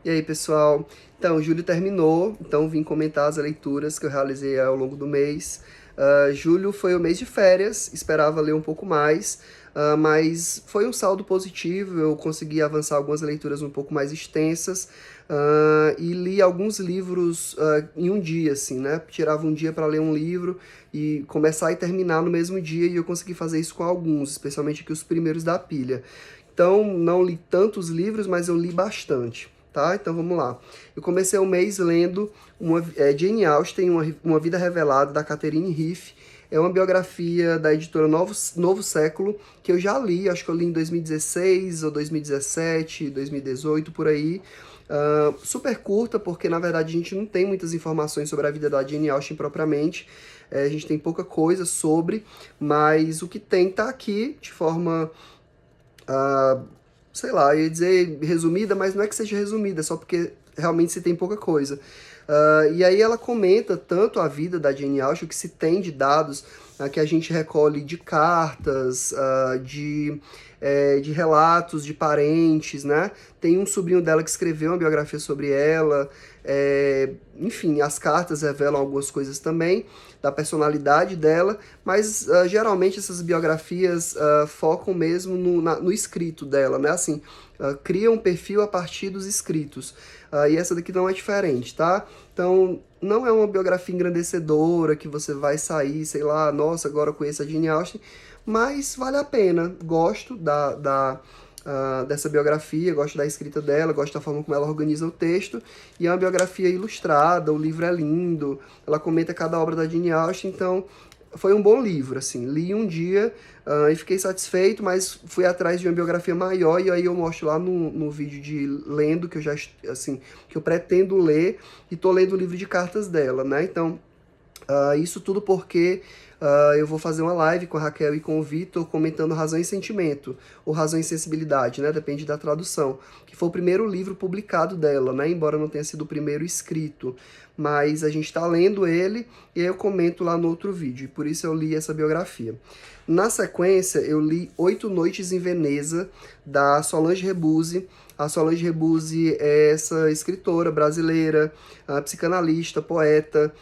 E aí, pessoal? Então, julho terminou, então vim comentar as leituras que eu realizei ao longo do mês. Julho foi o mês de férias, esperava ler um pouco mais, mas foi um saldo positivo, eu consegui avançar algumas leituras um pouco mais extensas, e li alguns livros em um dia, assim, né? Tirava um dia para ler um livro e começar e terminar no mesmo dia, e eu consegui fazer isso com alguns, especialmente aqui os primeiros da pilha. Então, não li tantos livros, mas eu li bastante. Tá? Então vamos lá. Eu comecei o mês lendo Jane Austen, uma Vida Revelada, da Catherine Riff. É uma biografia da editora Novo Século, que eu já li, acho que eu li em 2016 ou 2017, 2018, por aí. Super curta, porque na verdade a gente não tem muitas informações sobre a vida da Jane Austen propriamente. A gente tem pouca coisa sobre, mas o que tem tá aqui de forma sei lá, eu ia dizer resumida, mas não é que seja resumida, é só porque realmente se tem pouca coisa. E aí ela comenta tanto a vida da Jane Austen, o que se tem de dados que a gente recolhe de cartas, de relatos de parentes, né? Tem um sobrinho dela que escreveu uma biografia sobre ela. Enfim, as cartas revelam algumas coisas também da personalidade dela, mas geralmente essas biografias focam mesmo no escrito dela, né? Assim, cria um perfil a partir dos escritos. E essa daqui não é diferente, tá? Então, não é uma biografia engrandecedora que você vai sair, sei lá, nossa, agora eu conheço a Jane Austen, mas vale a pena. Gosto dessa biografia, gosto da escrita dela, gosto da forma como ela organiza o texto, e é uma biografia ilustrada, o livro é lindo, ela comenta cada obra da Jane Austen, então foi um bom livro, assim, li um dia e fiquei satisfeito, mas fui atrás de uma biografia maior, e aí eu mostro lá no vídeo de lendo, que eu já, assim, que eu pretendo ler, e tô lendo o livro de cartas dela, né, então isso tudo porque eu vou fazer uma live com a Raquel e com o Vitor comentando Razão e Sentimento, ou Razão e Sensibilidade, né? Depende da tradução. Que foi o primeiro livro publicado dela, né? Embora não tenha sido o primeiro escrito. Mas a gente está lendo ele e aí eu comento lá no outro vídeo. E por isso eu li essa biografia. Na sequência, eu li Oito Noites em Veneza, da Solange Rebuse. A Solange Rebuse é essa escritora brasileira, psicanalista, poeta.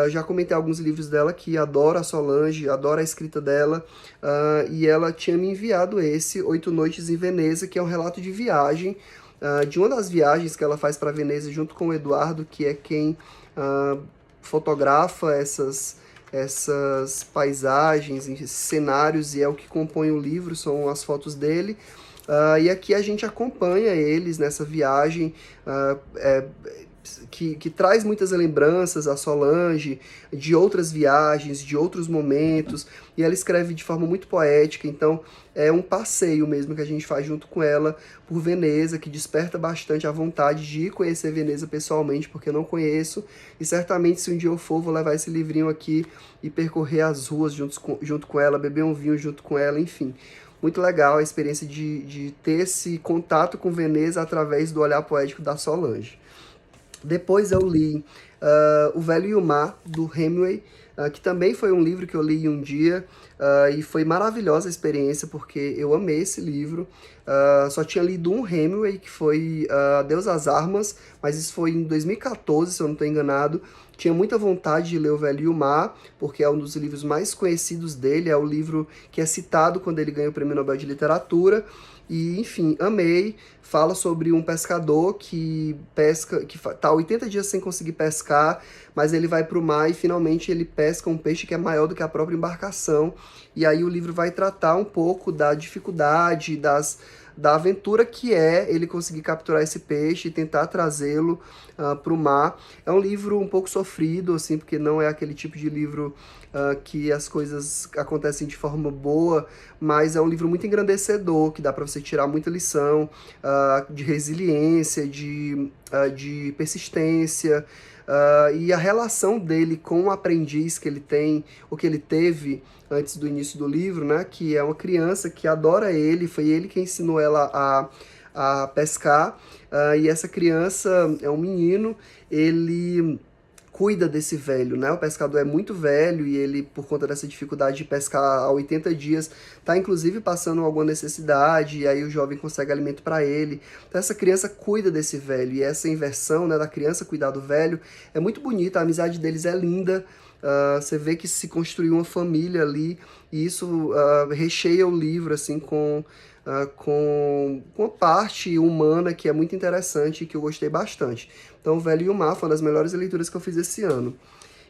Já comentei alguns livros dela aqui, adoro a Solange, adoro a escrita dela. E ela tinha me enviado esse, Oito Noites em Veneza, que é um relato de viagem, de uma das viagens que ela faz para Veneza junto com o Eduardo, que é quem fotografa essas paisagens, esses cenários, e é o que compõe o livro, são as fotos dele. E aqui a gente acompanha eles nessa viagem, que traz muitas lembranças a Solange de outras viagens, de outros momentos, e ela escreve de forma muito poética, então é um passeio mesmo que a gente faz junto com ela por Veneza, que desperta bastante a vontade de ir conhecer Veneza pessoalmente, porque eu não conheço, e certamente se um dia eu for, vou levar esse livrinho aqui e percorrer as ruas junto com ela, beber um vinho junto com ela, enfim. Muito legal a experiência de ter esse contato com Veneza através do olhar poético da Solange. Depois eu li O Velho e o Mar, do Hemingway, que também foi um livro que eu li em um dia, e foi maravilhosa a experiência, porque eu amei esse livro. Só tinha lido um Hemingway, que foi Adeus às Armas, mas isso foi em 2014, se eu não estou enganado. Tinha muita vontade de ler O Velho e o Mar, porque é um dos livros mais conhecidos dele, é o livro que é citado quando ele ganha o Prêmio Nobel de Literatura. E, enfim, amei. Fala sobre um pescador que pesca, que tá 80 dias sem conseguir pescar, mas ele vai para o mar e finalmente ele pesca um peixe que é maior do que a própria embarcação. E aí o livro vai tratar um pouco da dificuldade, da aventura que é ele conseguir capturar esse peixe e tentar trazê-lo para o mar. É um livro um pouco sofrido, assim, porque não é aquele tipo de livro que as coisas acontecem de forma boa, mas é um livro muito engrandecedor, que dá para você tirar muita lição de resiliência, de persistência, e a relação dele com o aprendiz que ele tem, ou que ele teve antes do início do livro, né, que é uma criança que adora ele, foi ele que ensinou ela a pescar, e essa criança é um menino, ele cuida desse velho, né? O pescador é muito velho e ele, por conta dessa dificuldade de pescar há 80 dias, tá inclusive passando alguma necessidade, e aí o jovem consegue alimento para ele. Então essa criança cuida desse velho, e essa inversão, né, da criança cuidar do velho é muito bonita, a amizade deles é linda. Você vê que se construiu uma família ali, e isso recheia o livro assim com uma parte humana que é muito interessante e que eu gostei bastante. Então, O Velho e o Mar foi uma das melhores leituras que eu fiz esse ano.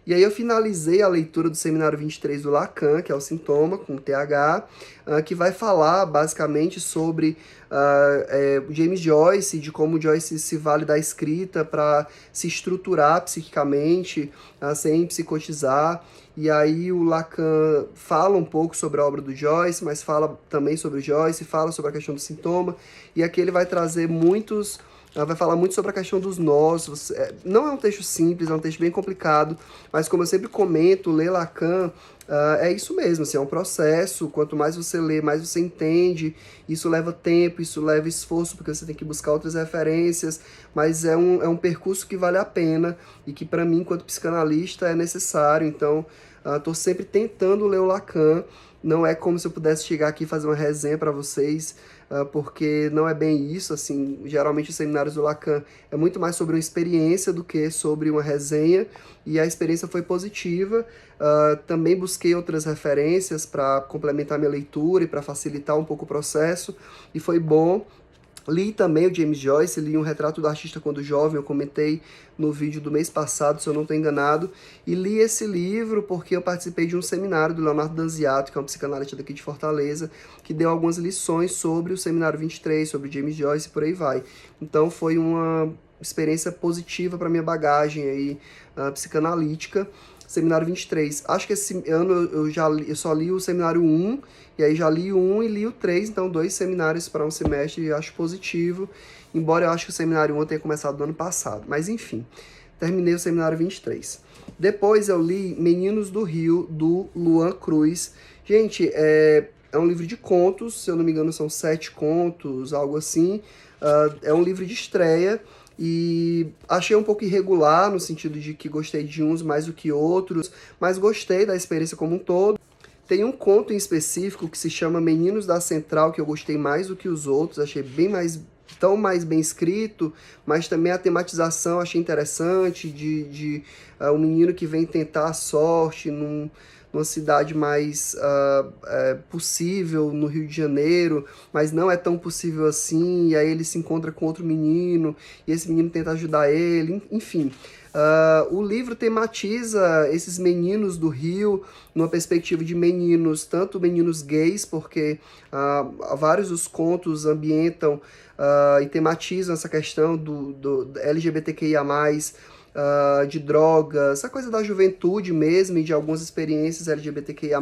E aí eu finalizei a leitura do Seminário 23 do Lacan, que é o Sintoma, com TH, que vai falar basicamente sobre James Joyce, de como Joyce se vale da escrita para se estruturar psiquicamente, sem psicotizar. E aí o Lacan fala um pouco sobre a obra do Joyce, mas fala também sobre o Joyce, fala sobre a questão do sintoma, e aqui ele vai trazer muitos... Ela vai falar muito sobre a questão dos nós. Não é um texto simples, é um texto bem complicado, mas como eu sempre comento, ler Lacan é isso mesmo, assim, é um processo. Quanto mais você lê, mais você entende. Isso leva tempo, isso leva esforço, porque você tem que buscar outras referências, mas é um percurso que vale a pena e que, para mim, enquanto psicanalista, é necessário. Então, estou sempre tentando ler o Lacan. Não é como se eu pudesse chegar aqui e fazer uma resenha para vocês, porque não é bem isso, assim, geralmente os seminários do Lacan é muito mais sobre uma experiência do que sobre uma resenha, e a experiência foi positiva. Também busquei outras referências para complementar minha leitura e para facilitar um pouco o processo, e foi bom. Li também o James Joyce, li Um Retrato do Artista Quando Jovem, eu comentei no vídeo do mês passado, se eu não estou enganado, e li esse livro porque eu participei de um seminário do Leonardo Danziato, que é um psicanalista daqui de Fortaleza, que deu algumas lições sobre o Seminário 23, sobre James Joyce e por aí vai. Então foi uma experiência positiva para minha bagagem aí, psicanalítica. Seminário 23. Acho que esse ano eu só li o Seminário 1, e aí já li o 1 e li o 3, então 2 seminários para um semestre, e acho positivo, embora eu acho que o Seminário 1 tenha começado no ano passado. Mas enfim, terminei o Seminário 23. Depois eu li Meninos do Rio, do Luan Cruz. Gente, é um livro de contos, se eu não me engano são 7 contos, algo assim. É um livro de estreia, e achei um pouco irregular, no sentido de que gostei de uns mais do que outros, mas gostei da experiência como um todo. Tem um conto em específico que se chama Meninos da Central, que eu gostei mais do que os outros, achei tão mais bem escrito, mas também a tematização achei interessante, de um menino que vem tentar a sorte numa cidade mais possível, no Rio de Janeiro, mas não é tão possível assim, e aí ele se encontra com outro menino, e esse menino tenta ajudar ele, enfim. O livro tematiza esses meninos do Rio numa perspectiva de meninos, tanto meninos gays, porque vários dos contos ambientam e tematizam essa questão do LGBTQIA+, de drogas, essa coisa da juventude mesmo e de algumas experiências LGBTQIA+,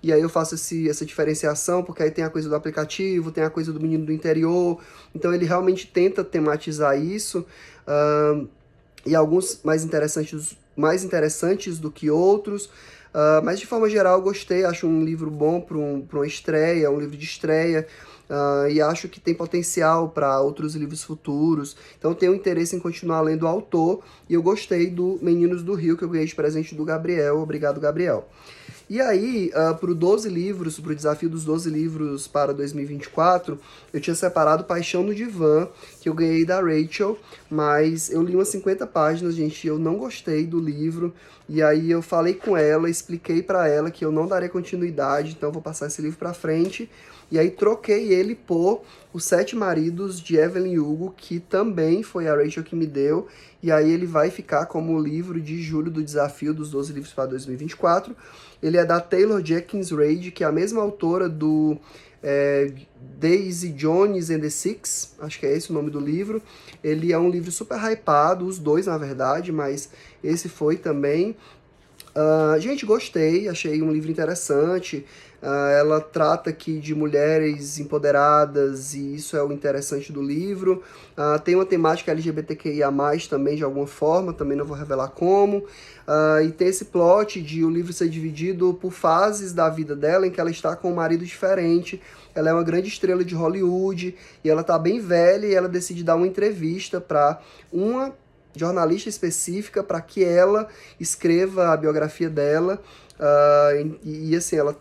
e aí eu faço essa diferenciação, porque aí tem a coisa do aplicativo, tem a coisa do menino do interior, então ele realmente tenta tematizar isso, e alguns mais interessantes do que outros, mas de forma geral eu gostei, acho um livro bom para uma estreia, um livro de estreia, e acho que tem potencial para outros livros futuros, então tenho interesse em continuar lendo o autor, e eu gostei do Meninos do Rio, que eu ganhei de presente do Gabriel, obrigado Gabriel. E aí, para o desafio dos 12 livros para 2024, eu tinha separado Paixão no Divã, que eu ganhei da Rachel, mas eu li umas 50 páginas, gente, e eu não gostei do livro, e aí eu falei com ela, expliquei para ela que eu não darei continuidade, então eu vou passar esse livro para frente, e aí troquei ele por Os Sete Maridos, de Evelyn Hugo, que também foi a Rachel que me deu, e aí ele vai ficar como o livro de julho do desafio dos 12 livros para 2024. Ele é da Taylor Jenkins Reid, que é a mesma autora do Daisy Jones and the Six, acho que é esse o nome do livro. Ele é um livro super hypado, os dois na verdade, mas esse foi também. Gente, gostei, achei um livro interessante. Ela trata aqui de mulheres empoderadas, e isso é o interessante do livro. Tem uma temática LGBTQIA+, também, de alguma forma, também não vou revelar como. E tem esse plot de o livro ser dividido por fases da vida dela, em que ela está com um marido diferente. Ela é uma grande estrela de Hollywood, e ela está bem velha, e ela decide dar uma entrevista para uma jornalista específica para que ela escreva a biografia dela. Assim, ela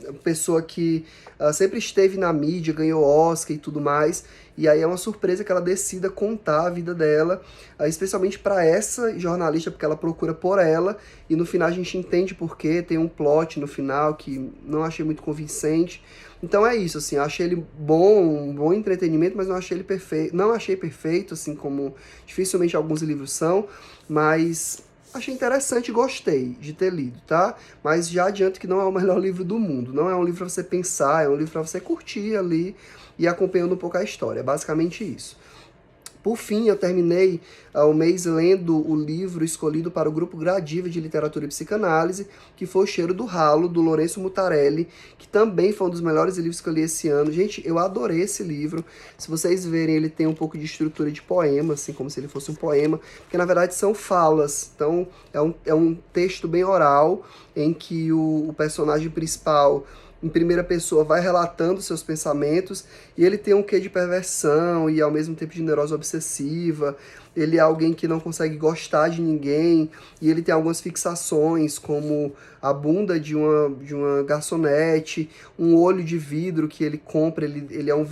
é uma pessoa que sempre esteve na mídia, ganhou Oscar e tudo mais, e aí é uma surpresa que ela decida contar a vida dela, especialmente para essa jornalista, porque ela procura por ela, e no final a gente entende por quê, tem um plot no final que não achei muito convincente. Então é isso, assim, eu achei ele bom, um bom entretenimento, mas não achei ele perfeito, não achei perfeito, assim, como dificilmente alguns livros são, mas achei interessante e gostei de ter lido, tá? Mas já adianto que não é o melhor livro do mundo. Não é um livro para você pensar, é um livro para você curtir ali e acompanhando um pouco a história. É basicamente isso. Por fim, eu terminei o mês lendo o livro escolhido para o grupo Gradiva de Literatura e Psicanálise, que foi O Cheiro do Ralo, do Lourenço Mutarelli, que também foi um dos melhores livros que eu li esse ano. Gente, eu adorei esse livro. Se vocês verem, ele tem um pouco de estrutura de poema, assim, como se ele fosse um poema, porque na verdade são falas. Então, é um texto bem oral, em que o personagem principal, em primeira pessoa, vai relatando seus pensamentos, e ele tem um quê de perversão e ao mesmo tempo de neurose obsessiva. Ele é alguém que não consegue gostar de ninguém, e ele tem algumas fixações, como a bunda de uma garçonete, um olho de vidro que ele compra. Ele é um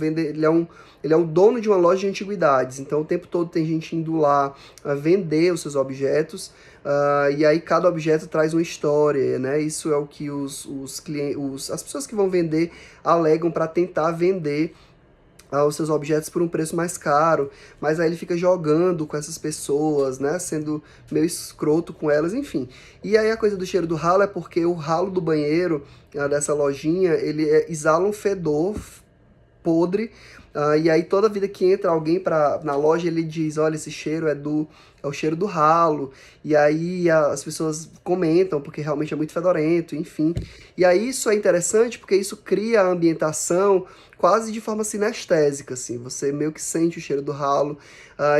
ele é um dono de uma loja de antiguidades, então o tempo todo tem gente indo lá vender os seus objetos. E aí cada objeto traz uma história, né? Isso é o que os clientes, as pessoas que vão vender alegam para tentar vender os seus objetos por um preço mais caro, mas aí ele fica jogando com essas pessoas, né? Sendo meio escroto com elas, enfim. E aí a coisa do cheiro do ralo é porque o ralo do banheiro dessa lojinha, ele exala um fedor podre. E aí toda vida que entra alguém na loja, ele diz, olha, esse cheiro é o cheiro do ralo. E aí as pessoas comentam, porque realmente é muito fedorento, enfim. E aí isso é interessante, porque isso cria a ambientação quase de forma sinestésica, assim. Você meio que sente o cheiro do ralo,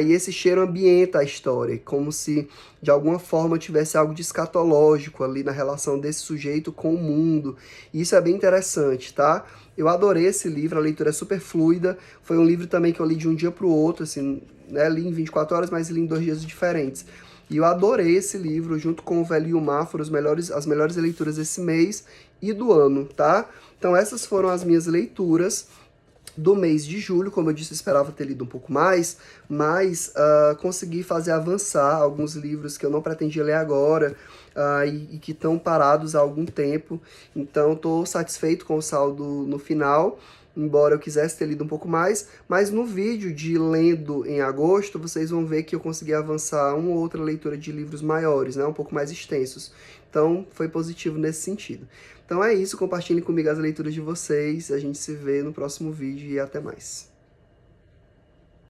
e esse cheiro ambienta a história, como se de alguma forma tivesse algo de escatológico ali na relação desse sujeito com o mundo. E isso é bem interessante, tá? Eu adorei esse livro, a leitura é super fluida. Foi um livro também que eu li de um dia para o outro, assim, né? Li em 24 horas, mas li em 2 dias diferentes. E eu adorei esse livro, junto com o Velho e o Mar, foram as melhores leituras desse mês e do ano, tá? Então essas foram as minhas leituras do mês de julho. Como eu disse, eu esperava ter lido um pouco mais, mas consegui fazer avançar alguns livros que eu não pretendia ler agora, e que estão parados há algum tempo. Então estou satisfeito com o saldo no final, embora eu quisesse ter lido um pouco mais, mas no vídeo de lendo em agosto, vocês vão ver que eu consegui avançar uma ou outra leitura de livros maiores, né, um pouco mais extensos. Então, foi positivo nesse sentido. Então é isso, compartilhem comigo as leituras de vocês, a gente se vê no próximo vídeo e até mais.